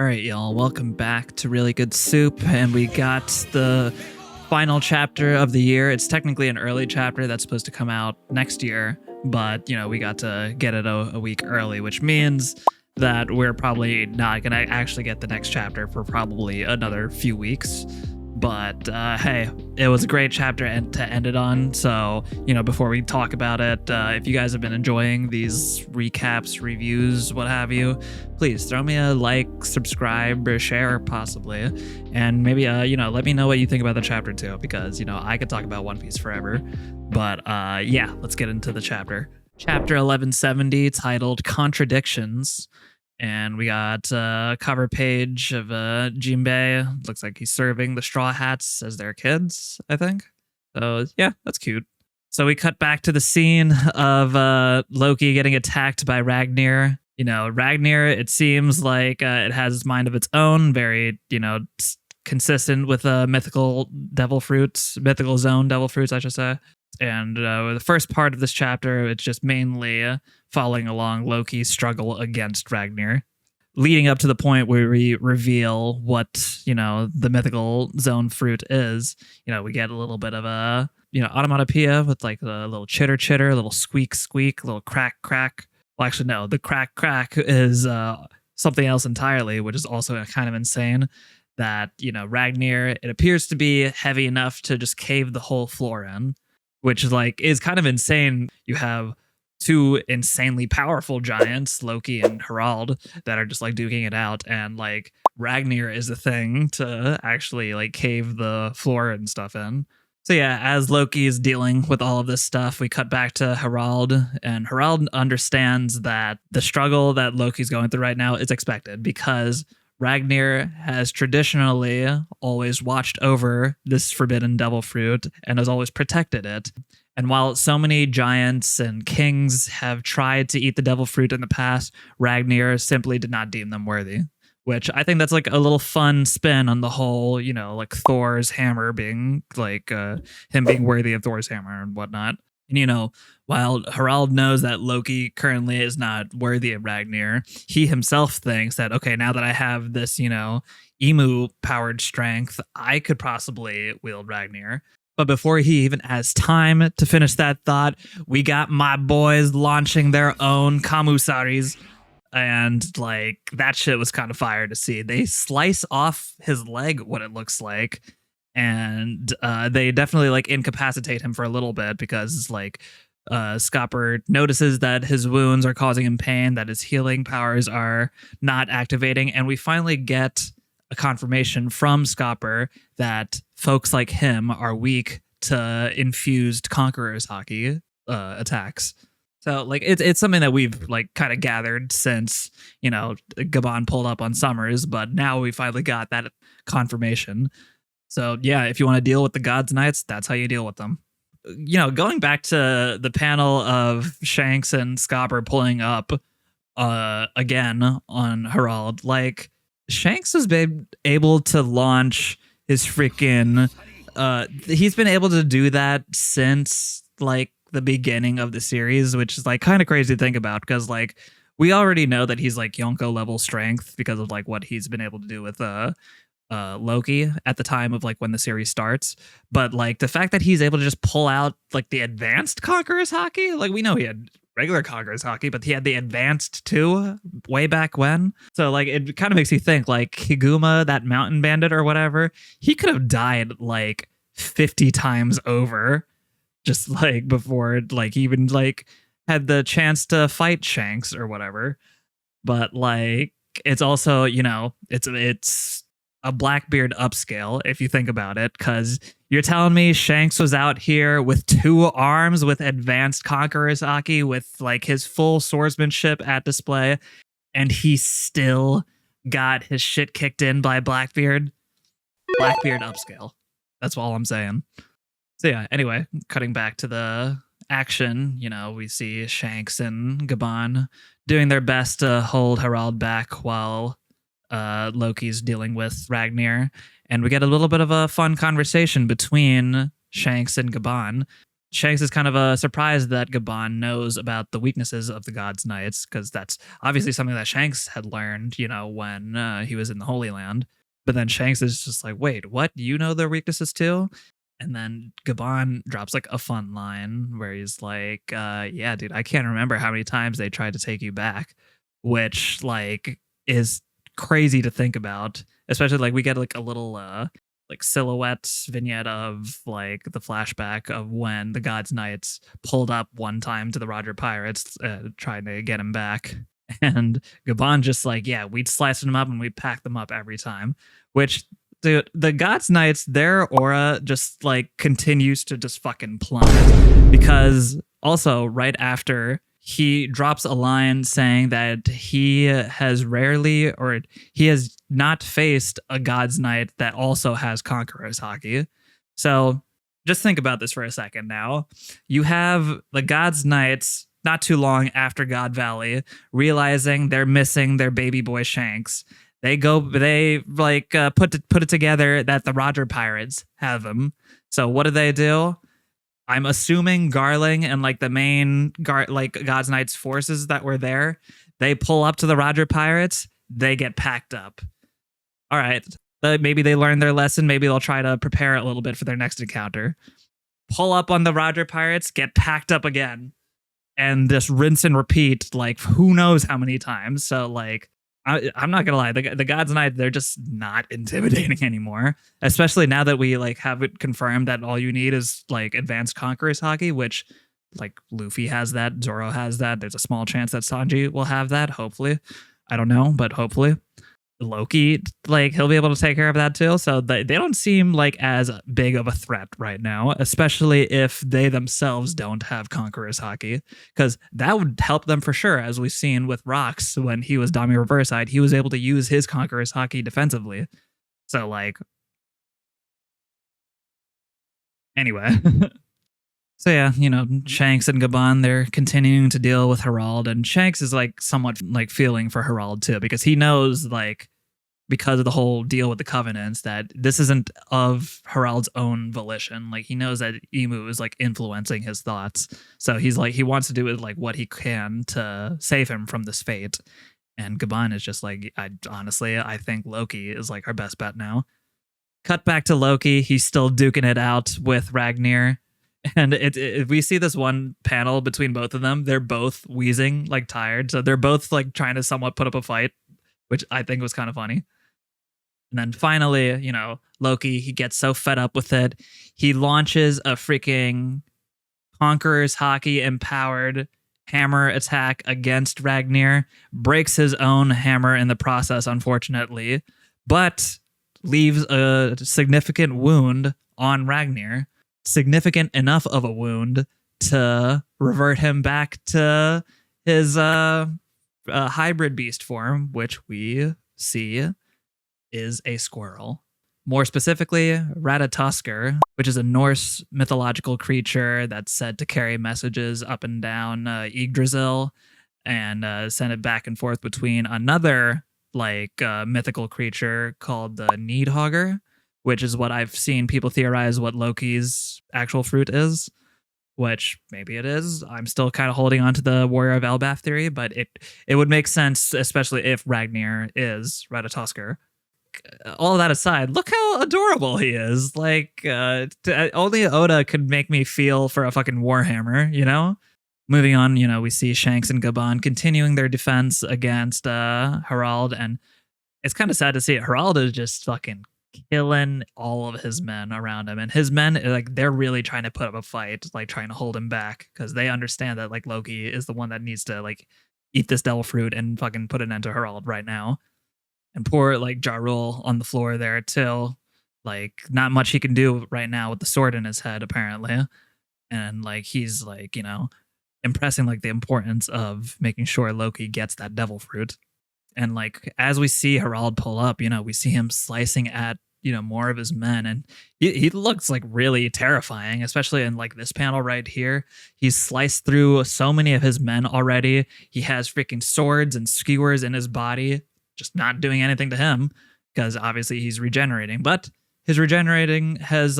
All right, y'all, welcome back to Really Good Soup. And we got the final chapter of the year. It's technically an early chapter that's supposed to come out next year, but, we got to get it a week early, which means that we're probably not going to actually get the next chapter for probably another few weeks. But hey, it was a great chapter to end it on. So, before we talk about it, if you guys have been enjoying these recaps, reviews, what have you, please throw me a like, subscribe, or share possibly. And maybe, let me know what you think about the chapter too, because, I could talk about One Piece forever. But yeah, let's get into the chapter. Chapter 1170, titled Contradictions. And we got a cover page of Jinbei. Looks like he's serving the Straw Hats as their kids, I think. So, yeah, that's cute. So we cut back to the scene of Loki getting attacked by Ragnir. Ragnir, it seems like it has its mind of its own, very, consistent with mythical zone devil fruits, I should say. And the first part of this chapter, it's just mainly following along Loki's struggle against Ragnir, leading up to the point where we reveal what, the mythical zone fruit is. We get a little bit of a, onomatopoeia with like a little chitter chitter, a little squeak squeak, a little crack crack. Well, actually, no, the crack crack is something else entirely, which is also kind of insane. That, Ragnir, it appears to be heavy enough to just cave the whole floor in, which is kind of insane. You have two insanely powerful giants, Loki and Harald, that are just duking it out, and Ragnir is a thing to actually cave the floor and stuff in. So yeah, as Loki is dealing with all of this stuff, we cut back to Harald, and Harald understands that the struggle that Loki's going through right now is expected because Ragnir has traditionally always watched over this forbidden devil fruit and has always protected it. And while so many giants and kings have tried to eat the devil fruit in the past, Ragnir simply did not deem them worthy. Which I think that's a little fun spin on the whole, Thor's hammer being him being worthy of Thor's hammer and whatnot. And, while Harald knows that Loki currently is not worthy of Ragnir, he himself thinks that, okay, now that I have this, emu-powered strength, I could possibly wield Ragnir. But before he even has time to finish that thought, we got my boys launching their own Kamusaris. And that shit was kind of fire to see. They slice off his leg, what it looks like. And they definitely incapacitate him for a little bit because Scopper notices that his wounds are causing him pain, that his healing powers are not activating, and we finally get a confirmation from Scopper that folks like him are weak to infused Conqueror's Haki attacks. So it's something that we've kind of gathered since Gaban pulled up on Summers, but now we finally got that confirmation. So yeah, if you want to deal with the Gods Knights, that's how you deal with them. Going back to the panel of Shanks and Scopper pulling up again on Harald, Shanks has been able to launch his freaking he's been able to do that since the beginning of the series, which is kind of crazy to think about because we already know that he's Yonko level strength because of what he's been able to do with Loki at the time of when the series starts, but the fact that he's able to just pull out the advanced Conqueror's Haki, we know he had regular Conqueror's Haki, but he had the advanced too way back when. So it kind of makes you think Higuma, that mountain bandit or whatever, he could have died 50 times over just before he even had the chance to fight Shanks or whatever. But it's also it's a Blackbeard upscale, if you think about it, because you're telling me Shanks was out here with 2 arms with advanced Conqueror's Haki with his full swordsmanship at display, and he still got his shit kicked in by Blackbeard? Blackbeard upscale. That's all I'm saying. So yeah, anyway, cutting back to the action, we see Shanks and Gaban doing their best to hold Harald back while Loki's dealing with Ragnir, and we get a little bit of a fun conversation between Shanks and Gaban. Shanks is kind of surprised that Gaban knows about the weaknesses of the God's Knights, because that's obviously something that Shanks had learned, when he was in the Holy Land. But then Shanks is just like, wait, what? You know their weaknesses too? And then Gaban drops like a fun line where he's like, yeah, dude, I can't remember how many times they tried to take you back, which like is crazy to think about, especially like we get like a little like silhouette vignette of like the flashback of when the God's Knights pulled up one time to the Roger Pirates trying to get him back. And Gaban just like, yeah, we'd slice them up and we'd pack them up every time, which the God's Knights, their aura just like continues to just fucking plummet, because also right after he drops a line saying that he has rarely, or he has not faced a God's Knight that also has Conqueror's Haki. So just think about this for a second now. You have the God's Knights not too long after God Valley realizing they're missing their baby boy Shanks. They put it together that the Roger Pirates have him. So what do? I'm assuming Garling and like the main God's Knights forces that were there, they pull up to the Roger Pirates, they get packed up. All right, maybe they learned their lesson. Maybe they'll try to prepare a little bit for their next encounter. Pull up on the Roger Pirates, get packed up again, and just rinse and repeat like who knows how many times. So like, I'm not gonna lie, the God's Knight, they're just not intimidating anymore. Especially now that we like have it confirmed that all you need is like advanced Conqueror's Haki, which like Luffy has that, Zoro has that. There's a small chance that Sanji will have that. Hopefully, I don't know, but hopefully. Loki, like he'll be able to take care of that too. So they don't seem like as big of a threat right now, especially if they themselves don't have Conqueror's Haki, because that would help them for sure. As we've seen with Rocks when he was Dami Reverse-eyed, he was able to use his Conqueror's Haki defensively. So like, anyway. So yeah, Shanks and Gaban, they're continuing to deal with Herald, and Shanks is like somewhat like feeling for Herald too, because he knows like, because of the whole deal with the Covenants, that this isn't of Herald's own volition. Like he knows that Emu is like influencing his thoughts. So he's like, he wants to do like what he can to save him from this fate. And Gaban is just like, I think Loki is like our best bet now. Cut back to Loki. He's still duking it out with Ragnir. And we see this one panel between both of them. They're both wheezing, like tired. So they're both like trying to somewhat put up a fight, which I think was kind of funny. And then finally, Loki, he gets so fed up with it. He launches a freaking Conqueror's Haki empowered hammer attack against Ragnir, breaks his own hammer in the process, unfortunately, but leaves a significant wound on Ragnir. Significant enough of a wound to revert him back to his hybrid beast form, which we see is a squirrel. More specifically, Ratatoskr, which is a Norse mythological creature that's said to carry messages up and down Yggdrasil and send it back and forth between another mythical creature called the Needhogger, which is what I've seen people theorize what Loki's actual fruit is, which maybe it is. I'm still kind of holding on to the Warrior of Elbaf theory, but it would make sense, especially if Ragnir is Ratatoskr. All of that aside, look how adorable he is. Like, only Oda could make me feel for a fucking Warhammer, Moving on, we see Shanks and Gaban continuing their defense against Herald, and it's kind of sad to see it. Herald is just fucking killing all of his men around him, and his men, like, they're really trying to put up a fight, like trying to hold him back, because they understand that like Loki is the one that needs to like eat this devil fruit and fucking put an end to Herald right now. And poor like Jarul on the floor there too, like not much he can do right now with the sword in his head apparently, and like he's like impressing like the importance of making sure Loki gets that devil fruit. And like as we see Herald pull up, we see him slicing at more of his men, and he looks like really terrifying, especially in like this panel right here. He's sliced through so many of his men already. He has freaking swords and skewers in his body, just not doing anything to him, because obviously he's regenerating, but his regenerating has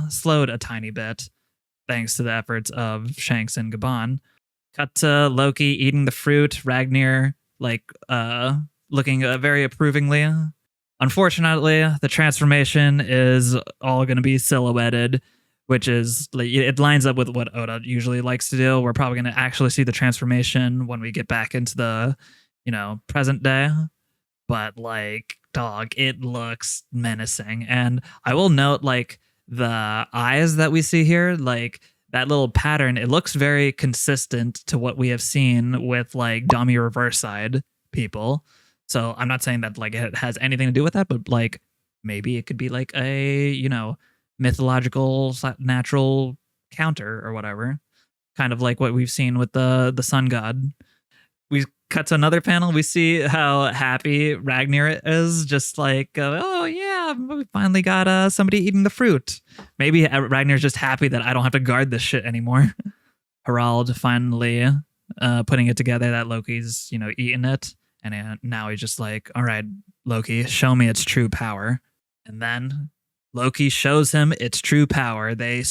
slowed a tiny bit. thanks to the efforts of Shanks and Gaban. Cut to Loki eating the fruit, Ragnar looking very approvingly. Unfortunately, the transformation is all going to be silhouetted, which is it lines up with what Oda usually likes to do. We're probably going to actually see the transformation when we get back into the, present day. But dog, it looks menacing. And I will note the eyes that we see here, that little pattern, it looks very consistent to what we have seen with dummy reverse side people. So I'm not saying that it has anything to do with that, but maybe it could be a, mythological natural counter or whatever. Kind of like what we've seen with the sun god. We cut to another panel. We see how happy Ragnar is, just oh yeah, we finally got somebody eating the fruit. Maybe Ragnar's just happy that I don't have to guard this shit anymore. Harald finally putting it together that Loki's, eating it. And now he's just all right, Loki, show me its true power. And then Loki shows him its true power. They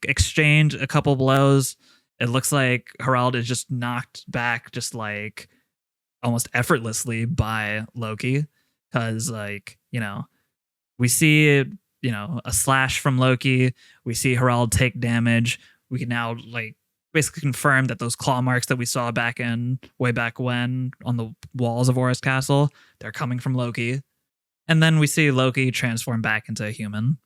exchange a couple blows. It looks like Harald is just knocked back just almost effortlessly by Loki. Because we see, a slash from Loki. We see Harald take damage. We can now basically confirm that those claw marks that we saw way back when on the walls of Aura's castle, they're coming from Loki. And then we see Loki transform back into a human.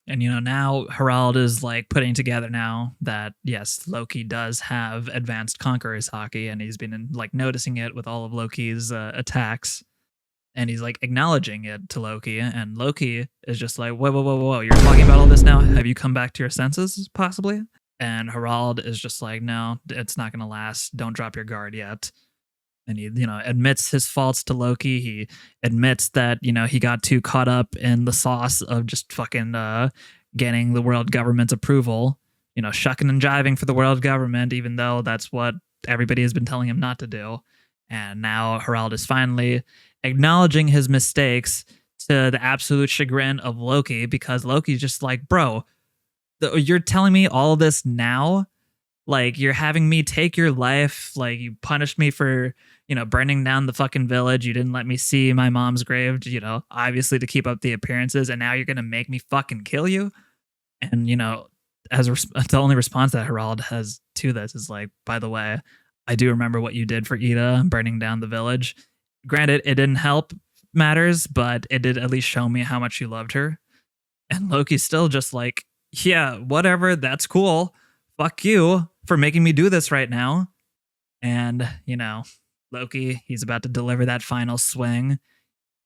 And, now Harald is putting together now that, yes, Loki does have advanced Conqueror's Haki, and he's been noticing it with all of Loki's attacks. And he's acknowledging it to Loki. And Loki is just whoa. You're talking about all this now? Have you come back to your senses, possibly? And Harald is just no, it's not going to last. Don't drop your guard yet. And he, admits his faults to Loki. He admits that, he got too caught up in the sauce of just fucking getting the world government's approval, shucking and jiving for the world government, even though that's what everybody has been telling him not to do. And now Harald is finally acknowledging his mistakes to the absolute chagrin of Loki, because Loki's just bro, you're telling me all this now? You're having me take your life. You punished me for, burning down the fucking village. You didn't let me see my mom's grave, obviously to keep up the appearances. And now you're going to make me fucking kill you. And, the only response that Harald has to this is by the way, I do remember what you did for Ida, burning down the village. Granted, it didn't help matters, but it did at least show me how much you loved her. And Loki's still just yeah, whatever, that's cool. Fuck you for making me do this right now. And, Loki, he's about to deliver that final swing.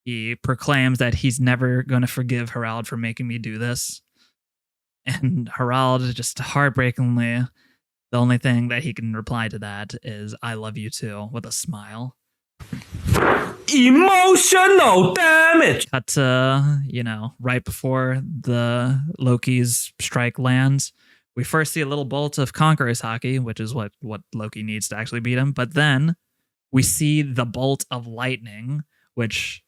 He proclaims that he's never going to forgive Harald for making me do this. And Harald, just heartbreakingly, the only thing that he can reply to that is, I love you too, with a smile. Emotional damage. Cut to, right before the Loki's strike lands. We first see a little bolt of Conqueror's Haki, which is what Loki needs to actually beat him. But then we see the bolt of lightning, which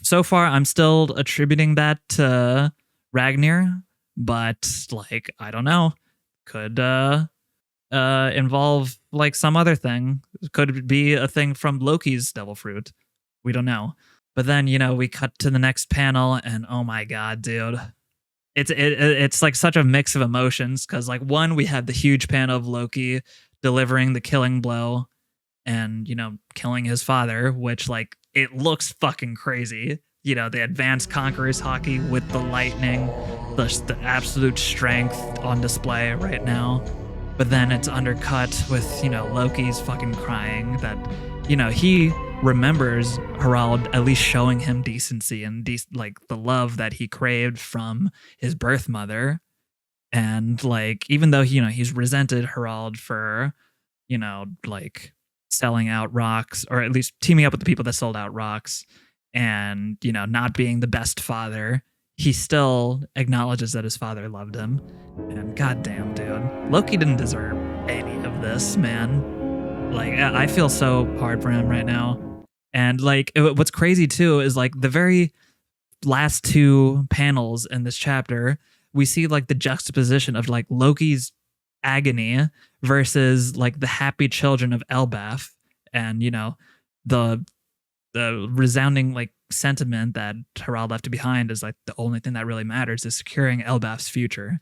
so far I'm still attributing that to Ragnar. But I don't know, could involve some other thing. Could be a thing from Loki's devil fruit. We don't know. But then, we cut to the next panel and oh my God, dude. It's such a mix of emotions because one, we have the huge panel of Loki delivering the killing blow and, killing his father, which it looks fucking crazy. The advanced Conqueror's Haki with the lightning, the absolute strength on display right now. But then it's undercut with, Loki's fucking crying that, he remembers Harald at least showing him decency and the love that he craved from his birth mother. And even though, he's resented Harald for, selling out rocks, or at least teaming up with the people that sold out rocks and, not being the best father, he still acknowledges that his father loved him. And goddamn, dude, Loki didn't deserve any of this, man. I feel so hard for him right now. And what's crazy too is the very last two panels in this chapter, we see like the juxtaposition of like Loki's agony versus like the happy children of Elbaf, and the resounding like sentiment that Harald left behind is like the only thing that really matters is securing Elbaf's future.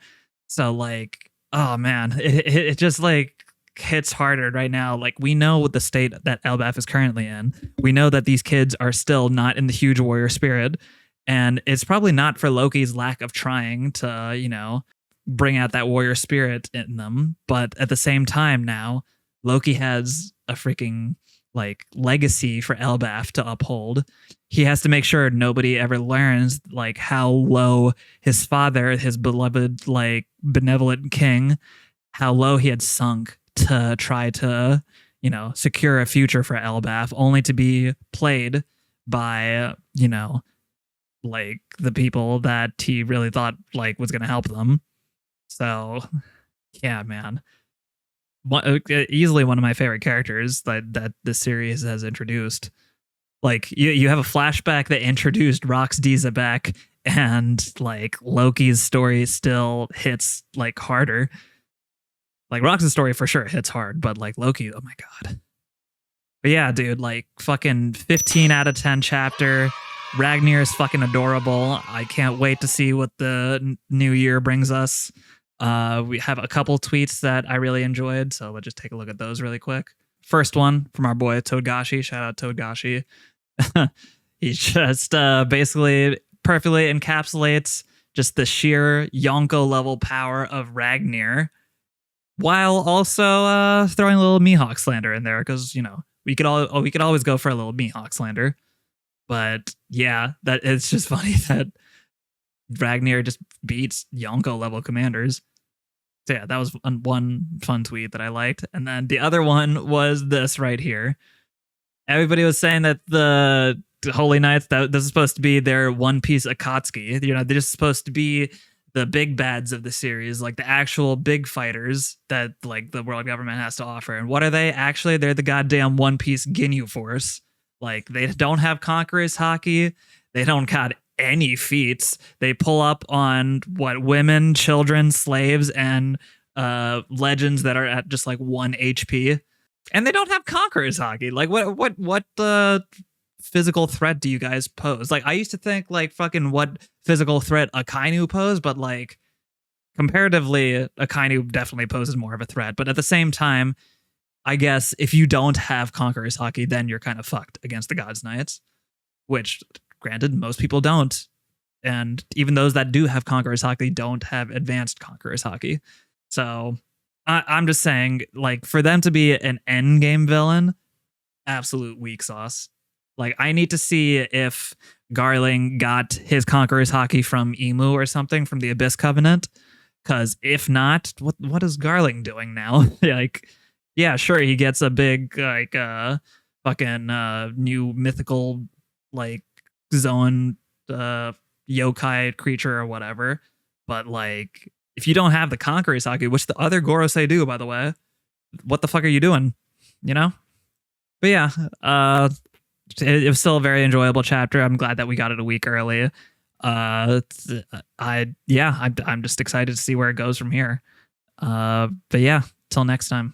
So like, oh man, it just like hits harder right now. Like, we know what the state that Elbaf is currently in. We know that these kids are still not in the huge warrior spirit, and it's probably not for Loki's lack of trying to bring out that warrior spirit in them. But at the same time, now Loki has a freaking like legacy for Elbaf to uphold. He has to make sure nobody ever learns like how low his father, his beloved like benevolent king, how low he had sunk to try to secure a future for Elbaf, only to be played by like the people that he really thought like was going to help them. So yeah, man. Easily one of my favorite characters that this series has introduced. Like, you have a flashback that introduced Rox Dizabek, and like Loki's story still hits like harder. Like, Rox's story for sure hits hard, but like Loki, oh my god. But yeah, dude, like fucking 15 out of 10 chapter. Ragnir is fucking adorable. I can't wait to see what the new year brings us. We have a couple tweets that I really enjoyed, so let's just take a look at those really quick. First one from our boy Toadgashi. Shout out Toadgashi. He just basically perfectly encapsulates just the sheer Yonko level power of Ragnir, while also throwing a little Mihawk slander in there, because we could always go for a little Mihawk slander. But yeah, that it's just funny that Ragnir just beats Yonko level commanders. So yeah, that was one fun tweet that I liked. And then the other one was this right here. Everybody was saying that the Holy Knights, that this is supposed to be their One Piece Akatsuki. They're just supposed to be the big bads of the series, like the actual big fighters that like the world government has to offer. And what are they? Actually, they're the goddamn One Piece Ginyu Force. Like, they don't have Conqueror's Haki. They don't got any feats. They pull up on women, children, slaves, and legends that are at just like 1 HP. And they don't have Conqueror's Haki. Like, what physical threat do you guys pose? Like, I used to think like fucking what physical threat Akainu posed, but like comparatively, Akainu definitely poses more of a threat. But at the same time, I guess if you don't have Conqueror's Haki, then you're kind of fucked against the God's Knights, which, granted, most people don't. And even those that do have Conqueror's Haki don't have advanced Conqueror's Haki. So I'm just saying, like, for them to be an endgame villain, absolute weak sauce. Like, I need to see if Garling got his Conqueror's Haki from Emu or something from the Abyss Covenant. Because if not, what is Garling doing now? Like, yeah, sure, he gets a big like fucking new mythical like zone yokai creature or whatever. But like, if you don't have the Conqueror's Haki, which the other Gorosei do, by the way, what the fuck are you doing? But yeah, it was still a very enjoyable chapter. I'm glad that we got it a week early. I'm just excited to see where it goes from here. But yeah, till next time.